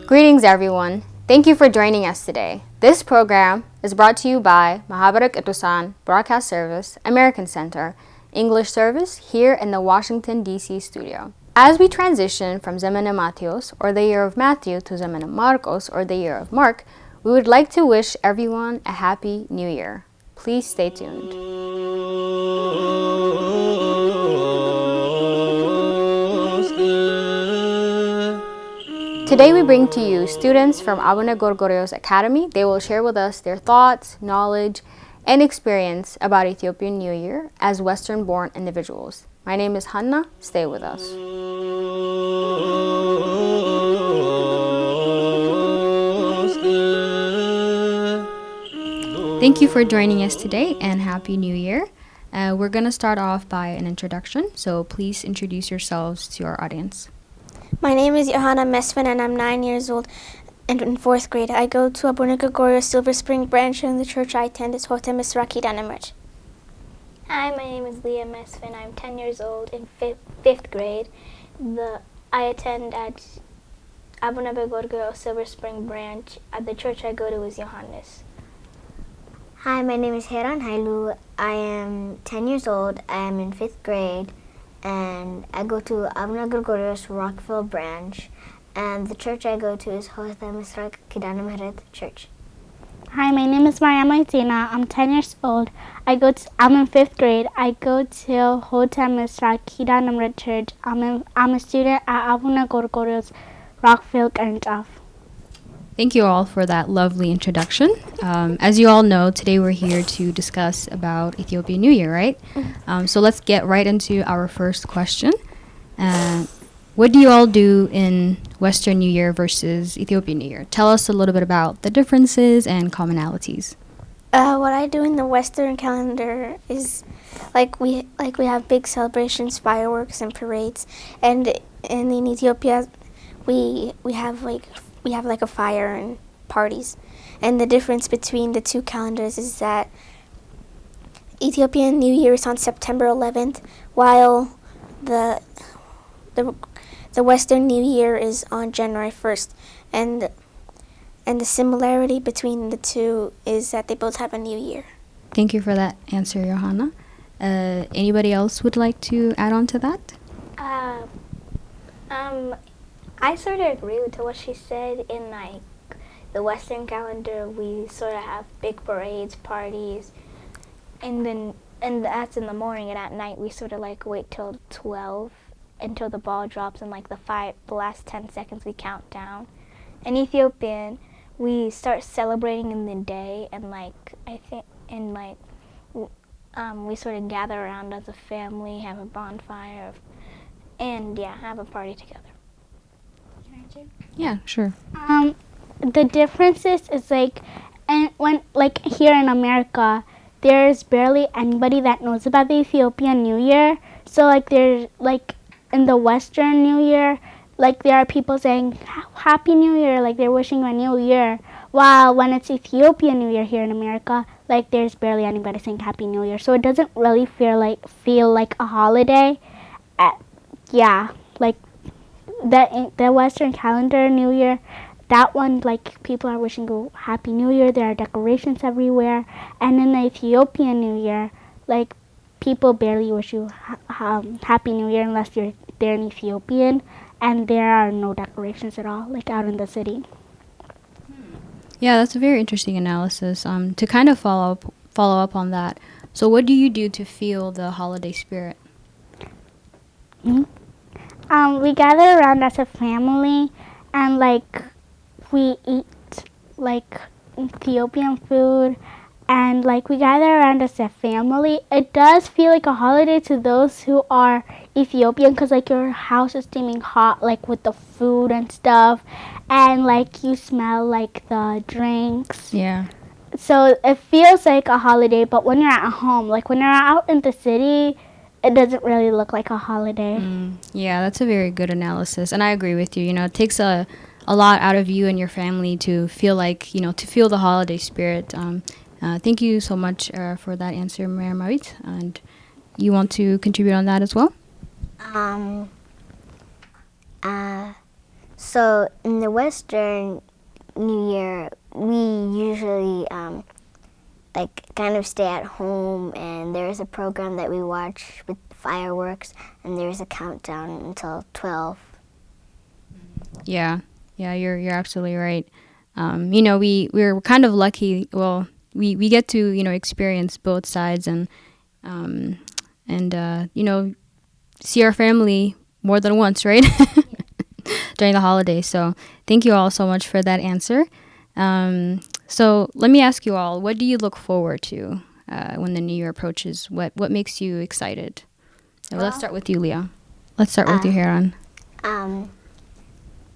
Greetings, everyone. Thank you for joining us today. This program is brought to you by Mahibere Kidusan Broadcast Service, American Center, English Service here in the Washington, D.C. studio. As we transition from Zemene Mattheos, or the year of Matthew, to Zemene Marcos, or the year of Mark, we would like to wish everyone a happy new year. Please stay tuned. Today we bring to you students from Abune Gorgorios Academy. They will share with us their thoughts, knowledge, and experience about Ethiopian New Year as Western-born individuals. My name is Hanna. Stay with us. Thank you for joining us today and Happy New Year. We're going to start off by an introduction, so please introduce yourselves to our audience. My name is Johanna Mesfin and I'm 9 years old and in 4th grade. I go to Abune Gorgorios Silver Spring branch and the church I attend is Sept. Hi, my name is Leah Mesfin. I'm 10 years old in 5th grade. I attend at Abune Gorgorios Silver Spring branch. At the church I go to is Johannes. Hi, my name is Heran Hailu. I am 10 years old. I am in 5th grade. And I go to Abune Gorgorios Rockville branch, and the church I go to is Hoth Misrak Kidan Church. Hi, my name is Mariam Aitina. I'm 10 years old. I'm in 5th grade. I go to Hoth Misrak Kidan Church. I'm a student at Abune Gorgorios Rockville Karanjaf. Thank you all for that lovely introduction. As you all know, today we're here to discuss about Ethiopian New Year, right? So let's get right into our first question. What do you all do in Western New Year versus Ethiopian New Year? Tell us a little bit about the differences and commonalities. What I do in the Western calendar is we have big celebrations, fireworks and parades, and in Ethiopia we have a fire and parties. And the difference between the two calendars is that Ethiopian New Year is on September 11th, while the Western New Year is on January 1st. And the similarity between the two is that they both have a new year. Thank you for that answer, Johanna. Anybody else would like to add on to that? I sort of agree with what she said. In the Western calendar, we sort of have big parades, parties, and that's in the morning, and at night we sort of wait till 12 until the ball drops, and the last 10 seconds we count down. In Ethiopian, we start celebrating in the day, and we sort of gather around as a family, have a bonfire, and have a party together. Yeah, sure. The differences is when here in America, there's barely anybody that knows about the Ethiopian New Year. So there's in the Western New Year, there are people saying Happy New Year, they're wishing a new year. While when it's Ethiopian New Year here in America, there's barely anybody saying Happy New Year. So it doesn't really feel like a holiday. The Western calendar New Year, that one people are wishing you Happy New Year. There are decorations everywhere. And in the Ethiopian New Year, people barely wish you Happy New Year unless they're in Ethiopian, and there are no decorations at all out in the city. Yeah, that's a very interesting analysis. To kind of follow up on that. So what do you do to feel the holiday spirit? We gather around as a family, and we eat Ethiopian food, and we gather around as a family. It does feel like a holiday to those who are Ethiopian, because your house is steaming hot with the food and stuff, and you smell the drinks. Yeah. So it feels like a holiday, but when you're at home, when you're out in the city, it doesn't really look like a holiday. Yeah, that's a very good analysis, and I agree with you. It takes a lot out of you and your family to feel to feel the holiday spirit. Thank you so much for that answer, Miriam Marit. And you want to contribute on that as well? So in the Western New Year, we usually kind of stay at home, and there's a program that we watch with fireworks, and there's a countdown until 12. Yeah, you're absolutely right. We're kind of lucky. Well, we get to experience both sides and see our family more than once, right? During the holidays. So thank you all so much for that answer. So let me ask you all, what do you look forward to when the new year approaches? What makes you excited? Let's start with you, Leah. Let's start with you, Heron.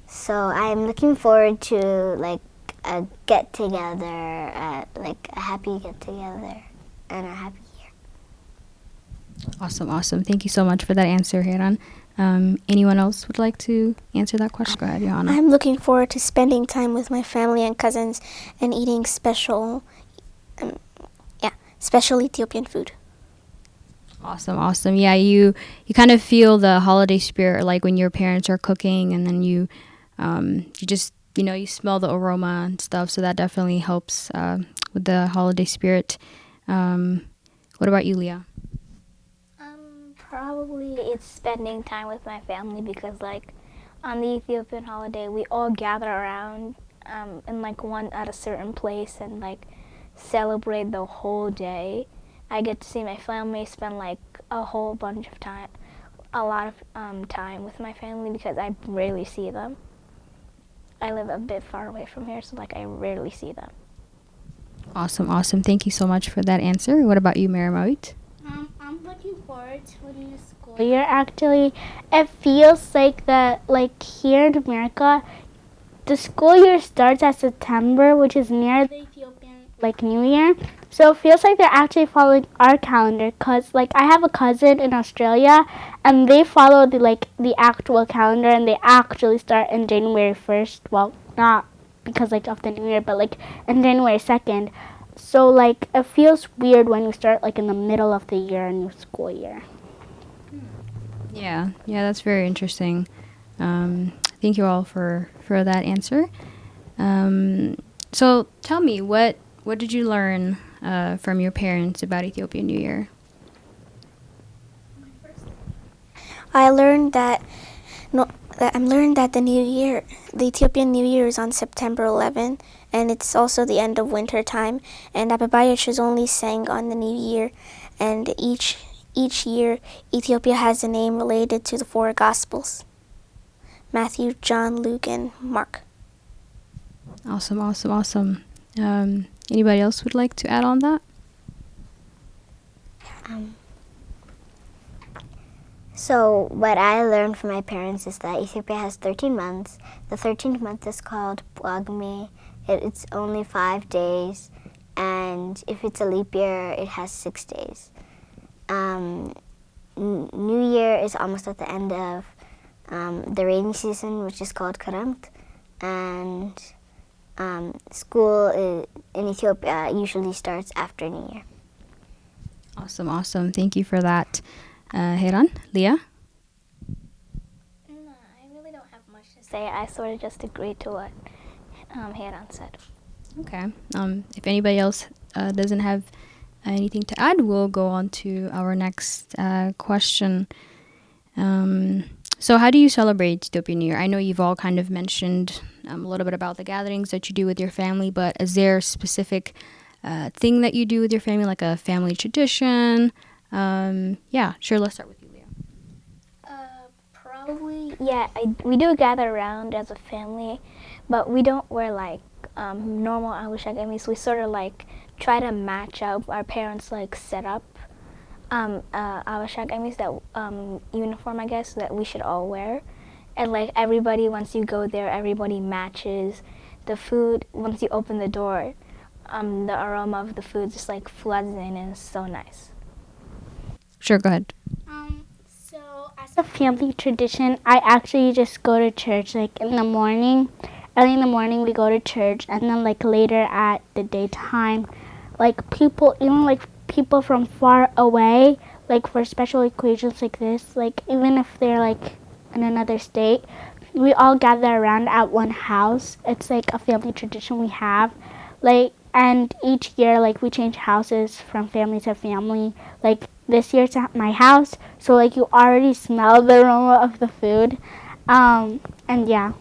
So I'm looking forward to a get together, a happy get together, and a happy year. Awesome. Thank you so much for that answer, Heron. Anyone else would like to answer that question? Go ahead, Johanna. I'm looking forward to spending time with my family and cousins and eating special Ethiopian food. Awesome. Yeah, you kind of feel the holiday spirit, like when your parents are cooking, and then you just you smell the aroma and stuff. So that definitely helps with the holiday spirit. What about you, Leah? Probably it's spending time with my family because on the Ethiopian holiday we all gather around in one at a certain place and celebrate the whole day. I get to see my family, spend a whole bunch of time, a lot of time with my family because I rarely see them. I live a bit far away from here, so I rarely see them. Awesome. Thank you so much for that answer. What about you, Marimawit? I'm looking forward to the new school year. Actually, it feels like that. Here in America, the school year starts at September, which is near the Ethiopian New Year. So it feels like they're actually following our calendar. Cause I have a cousin in Australia, and they follow the actual calendar, and they actually start in January 1st. Well, not because of the New Year, but in January 2nd. So, it feels weird when you start, in the middle of the year, a new school year. Yeah, that's very interesting. Thank you all for that answer. So, tell me, what did you learn from your parents about Ethiopian New Year? I learned that the Ethiopian New Year is on September 11th, and it's also the end of winter time. And Ababayash is only sang on the New Year, and each year Ethiopia has a name related to the four Gospels: Matthew, John, Luke, and Mark. Awesome. Anybody else would like to add on that? So what I learned from my parents is that Ethiopia has 13 months. The 13th month is called Bwagme. It's only 5 days, and if it's a leap year, it has 6 days. New Year is almost at the end of the rainy season, which is called Karamt, and school in Ethiopia usually starts after New Year. Awesome. Thank you for that. Heron, Leah? No, I really don't have much to say. I sort of just agree to what Heron said. Okay. If anybody else doesn't have anything to add, we'll go on to our next question. So how do you celebrate Ethiopian New Year? I know you've all kind of mentioned a little bit about the gatherings that you do with your family, but is there a specific thing that you do with your family, like a family tradition? Sure, let's start with you, Leah. Probably, we do gather around as a family, but we don't wear normal Awashak Emis. We sort of try to match up our parents set up Awashak Emis, that uniform, I guess, that we should all wear. And everybody, once you go there, everybody matches. The food, once you open the door, the aroma of the food just floods in, and it's so nice. Sure, go ahead. So as a family tradition, I actually just go to church in the morning. Early in the morning we go to church, and then later at the daytime, people, even people from far away, for special occasions like this, even if they're in another state, we all gather around at one house. It's like a family tradition we have. Like, and each year, like, we change houses from family to family. Like, this year it's at my house, so like you already smell the aroma of the food. And yeah.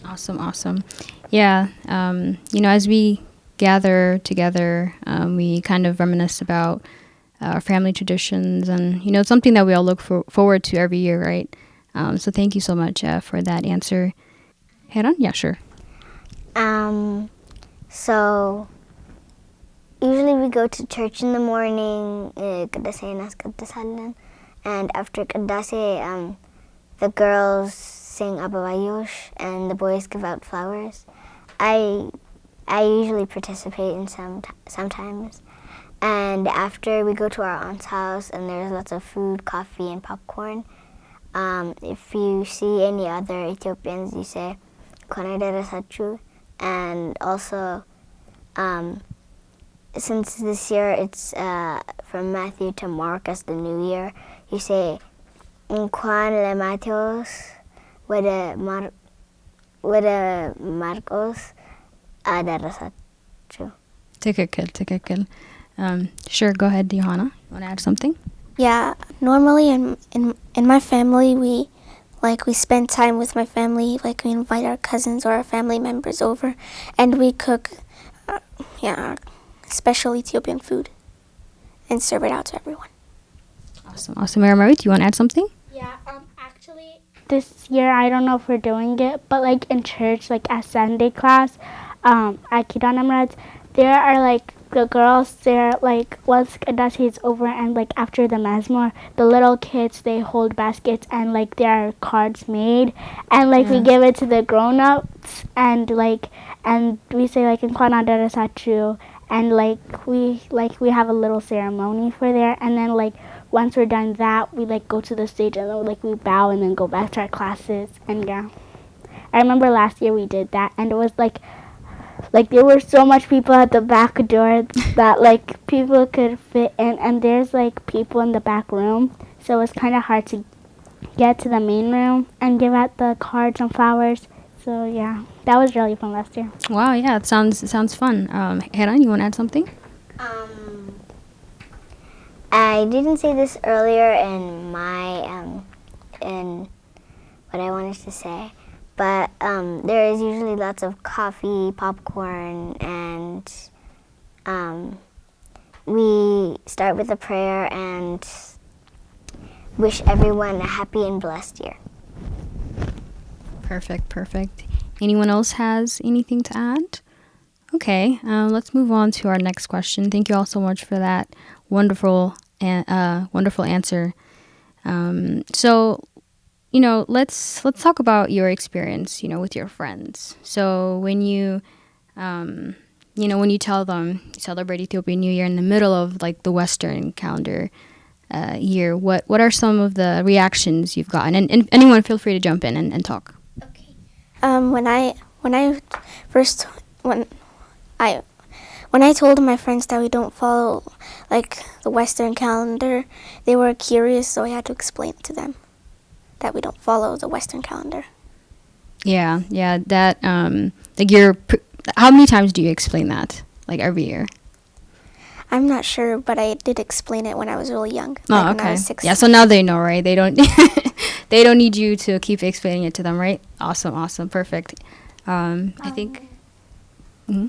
Awesome. Yeah, as we gather together, we kind of reminisce about our family traditions, and it's something that we all look forward to every year, right? So thank you so much for that answer. Heron? Yeah, sure. So usually we go to church in the morning, and after Kadase, the girls sing Ababayush and the boys give out flowers. I usually participate in sometimes. And after we go to our aunt's house and there's lots of food, coffee, and popcorn. If you see any other Ethiopians, you say Konadera Sachu. And also, since this year it's from Matthew to Mark as the New Year, you say Nkwan le Mateos wede Marcos Adarasachu. Tikakil. Sure, go ahead, Johanna. Want to add something? Yeah, normally in my family we spend time with my family, like we invite our cousins or our family members over and we cook special Ethiopian food and serve it out to everyone. Awesome. Mary, do you want to add something? Yeah, actually this year I don't know if we're doing it, but like in church, like at Sunday class, at Kidusan, there are like the girls there, like once Kadasi is over and like after the Mazmor, the little kids, they hold baskets and like there are cards made and like we give it to the grown-ups and we say like Nkwana Darasachu and we have a little ceremony for there, and then like once we're done that, we like go to the stage and then like we bow and then go back to our classes. And yeah, I remember last year we did that and it was like there were so much people at the back door that like people could fit in, and there's like people in the back room, so it's kind of hard to get to the main room and give out the cards and flowers. So yeah, that was really fun last year. Wow, yeah, it sounds fun. Heron, you want to add something? I didn't say this earlier in my in what I wanted to say, but there is usually lots of coffee, popcorn, and we start with a prayer and wish everyone a happy and blessed year. Perfect. Anyone else has anything to add? Okay, let's move on to our next question. Thank you all so much for that wonderful answer. So, let's talk about your experience, with your friends. So when you tell them you celebrate Ethiopian New Year in the middle of like the Western calendar year, what are some of the reactions you've gotten? And anyone feel free to jump in and talk. Okay. When I told my friends that we don't follow like the Western calendar, they were curious, so I had to explain it to them that we don't follow the Western calendar. Yeah, that how many times do you explain that? Like every year? I'm not sure, but I did explain it when I was really young. Oh, like okay. When I was 6. Yeah, so now they know, right? They don't they don't need you to keep explaining it to them, right? Awesome, perfect. I think. Mm-hmm.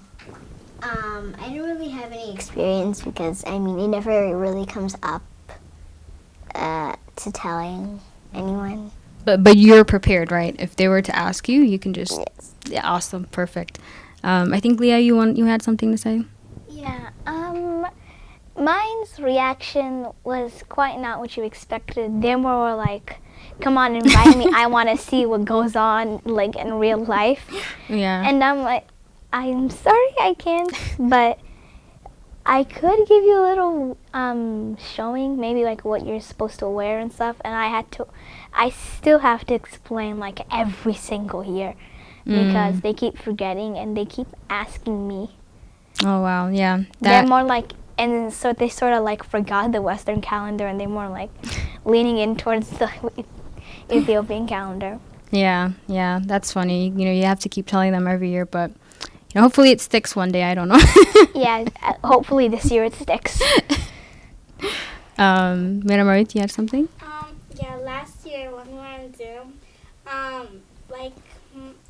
I don't really have any experience because it never really comes up to telling anyone. But you're prepared, right? If they were to ask you, you can just. Yes. Yeah, awesome, perfect. I think Leah, you had something to say. Yeah. Mine's reaction was quite not what you expected. They were like, "Come on, invite me. I want to see what goes on like in real life." Yeah. And I'm like, "I'm sorry, I can't, but I could give you a little showing, maybe like what you're supposed to wear and stuff." And I still have to explain like every single year because they keep forgetting and they keep asking me. Oh wow, yeah. They're more like, and so they sort of like forgot the Western calendar and they're more like leaning in towards the Ethiopian calendar. Yeah, that's funny. You have to keep telling them every year, but hopefully it sticks one day. I don't know. Yeah, hopefully this year it sticks. Mira Marit, you had something? Yeah, last year when we were on Zoom,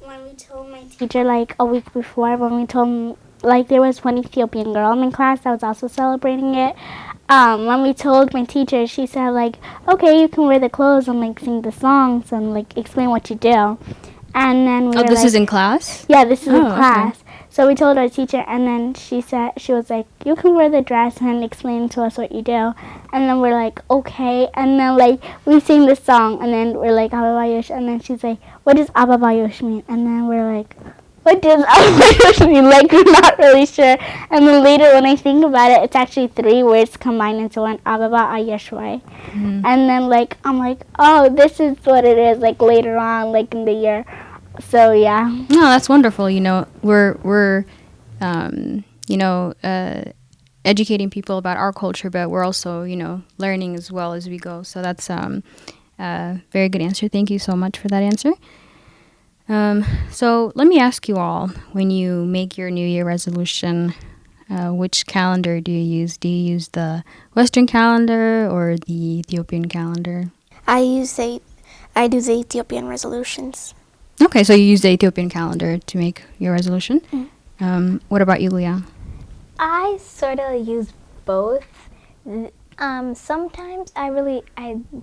when we told my teacher, a week before, when we told, there was one Ethiopian girl in my class that was also celebrating it. When we told my teacher, she said, okay, you can wear the clothes and, sing the songs and, explain what you do. And then we were this is in class? Yeah, this is in class. Okay. So we told our teacher, and then she was like, you can wear the dress and explain to us what you do. And then we're like, okay. And then, we sing the song, and then we're like, Ababayosh. And then she's like, what does Ababayosh mean? And then we're like, what does Ababayosh mean? We're not really sure. And then later, when I think about it, it's actually 3 words combined into one, Ababa Ayeshwai. Mm-hmm. And then, I'm like, oh, this is what it is, later on, in the year. So yeah. No, that's wonderful. We're educating people about our culture, but we're also learning as well as we go. So that's a very good answer. Thank you so much for that answer. So let me ask you all: when you make your New Year resolution, which calendar do you use? Do you use the Western calendar or the Ethiopian calendar? I do the Ethiopian resolutions. Okay, so you use the Ethiopian calendar to make your resolution. Mm. What about you, Leah? I sort of use both. Sometimes I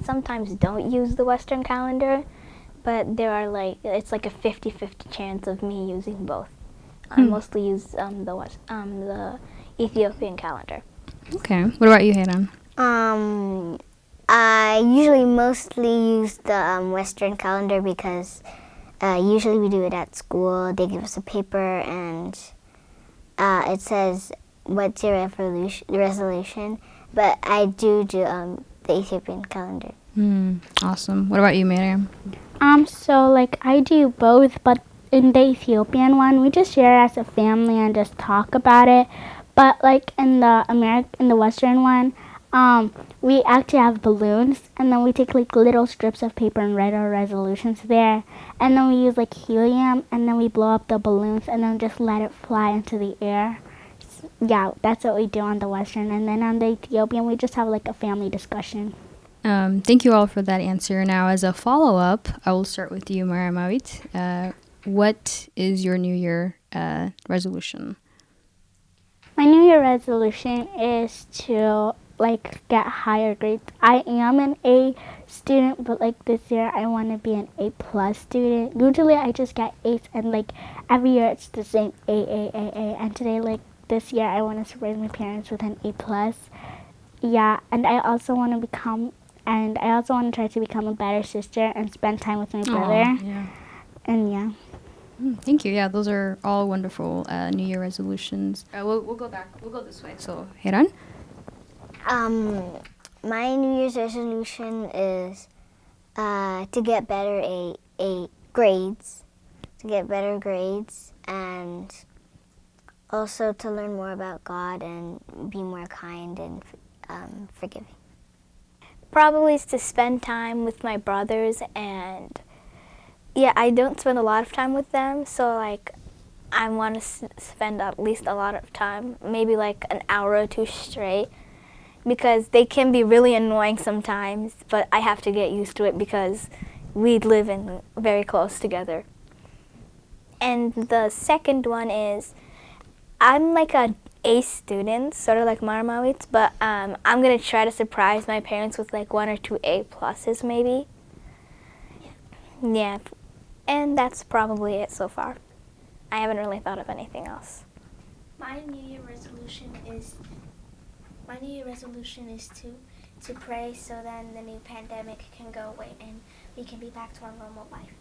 sometimes don't use the Western calendar, but there are it's a 50-50 chance of me using both. I mostly use the Ethiopian calendar. Okay. What about you, Hayden? I usually mostly use the Western calendar because usually we do it at school. They give us a paper and it says, what's your resolution? But I do the Ethiopian calendar. Awesome. What about you, Miriam? So I do both, but in the Ethiopian one, we just share as a family and just talk about it. But in the Western one, we actually have balloons, and then we take little strips of paper and write our resolutions there, and then we use helium, and then we blow up the balloons, and then just let it fly into the air. Yeah, that's what we do on the Western, and then on the Ethiopian, we just have a family discussion. Thank you all for that answer. Now, as a follow-up, I will start with you, Mara Mawit. What is your New Year resolution? My New Year resolution is to get higher grades. I am an A student, but this year I want to be an A+ student. Usually I just get A's, and every year it's the same A. And today this year I want to surprise my parents with an A+. Yeah, and I also want to try to become a better sister and spend time with my brother. Yeah. And yeah. Thank you. Yeah, those are all wonderful New Year resolutions. We'll go back. We'll go this way. So, Hiran? My New Year's resolution is to get better grades, and also to learn more about God and be more kind and forgiving. Probably is to spend time with my brothers, and yeah, I don't spend a lot of time with them, so I want to spend at least a lot of time, maybe an hour or 2 straight, because they can be really annoying sometimes, but I have to get used to it because we live very close together. And the second one is, I'm an A student, sort of like Marmawitz, but I'm going to try to surprise my parents with 1 or 2 A+ maybe. Yeah, and that's probably it so far. I haven't really thought of anything else. My New Year resolution is to pray so then the new pandemic can go away and we can be back to our normal life.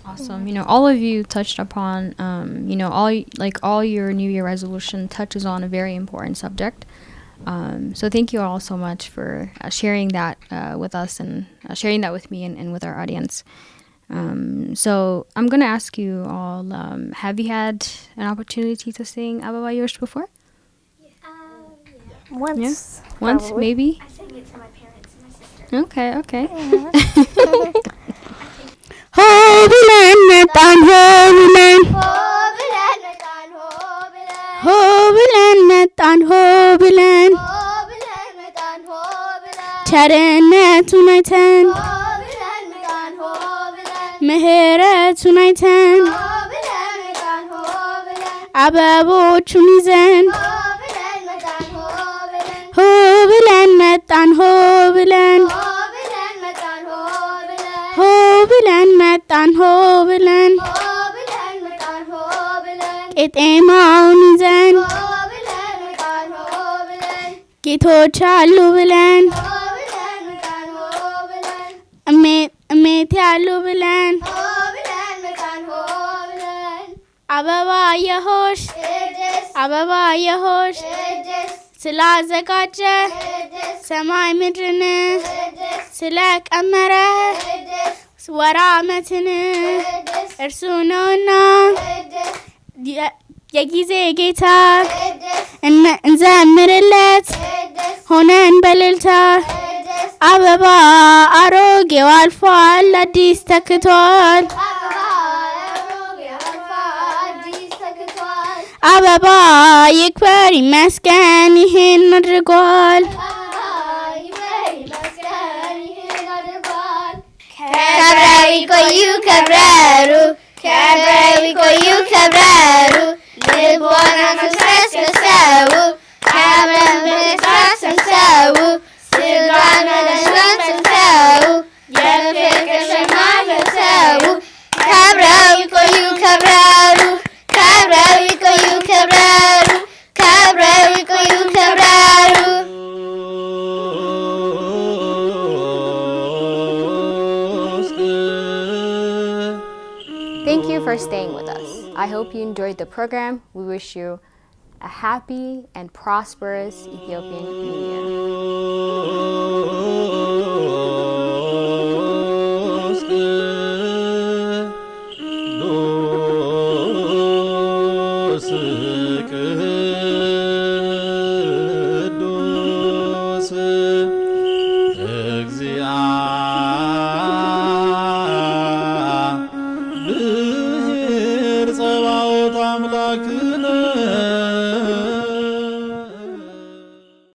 Awesome. All of you touched upon, all your New Year resolution touches on a very important subject. So thank you all so much for sharing that with us and sharing that with me and with our audience. So I'm going to ask you all, have you had an opportunity to sing Ababayosh before? Once. Yeah? Once, maybe? I sang it to my parents and my sister. Okay. ho bilen metan ho bilen ho bilen metan ho bilen ቸርነቱን አይተን ምህረቱን አይተን አበቦቹን ይዘን ሆ ብለን መጣን ሆ ብለን ሆ ብለን መጣን ሆ ብለን ቄጤማውን ይዘን ጌቶች አሉ ብለን እሜት ያሉ ብለን አበባ የሆሽ አበባ የሆሽ ስላዘጋጀ ሰማይ ምድርን ስለቀመረ ወራ ዓመትን እርሱ ነውና የጊዜ ጌታ እንዘምርለት ሆነን በልልታ አበባ አሮጌው አልፏል አዲስ ተክቷል አበባ ይክበር ይመስገን ይሄን አድርጓል ከብረው ይቆዩ ከብረሩ ከብረው ይቆዩ ከብረሩ ልቦና ተሰብሰቡ ከብረው ተሰብሰቡ ስጋና ደስታን ሰብሰቡ የፍቅር ሸማ ሰብሰቡ ከብረው ይቆዩ ከብረሩ ከብረው ይቆዩ ከብረሩ ከብረው ይቆዩ ከብረሩ Thank you for staying with us. I hope you enjoyed the program. We wish you a happy and prosperous Ethiopian New Year. ብሔር ጸባኦት አምላክነ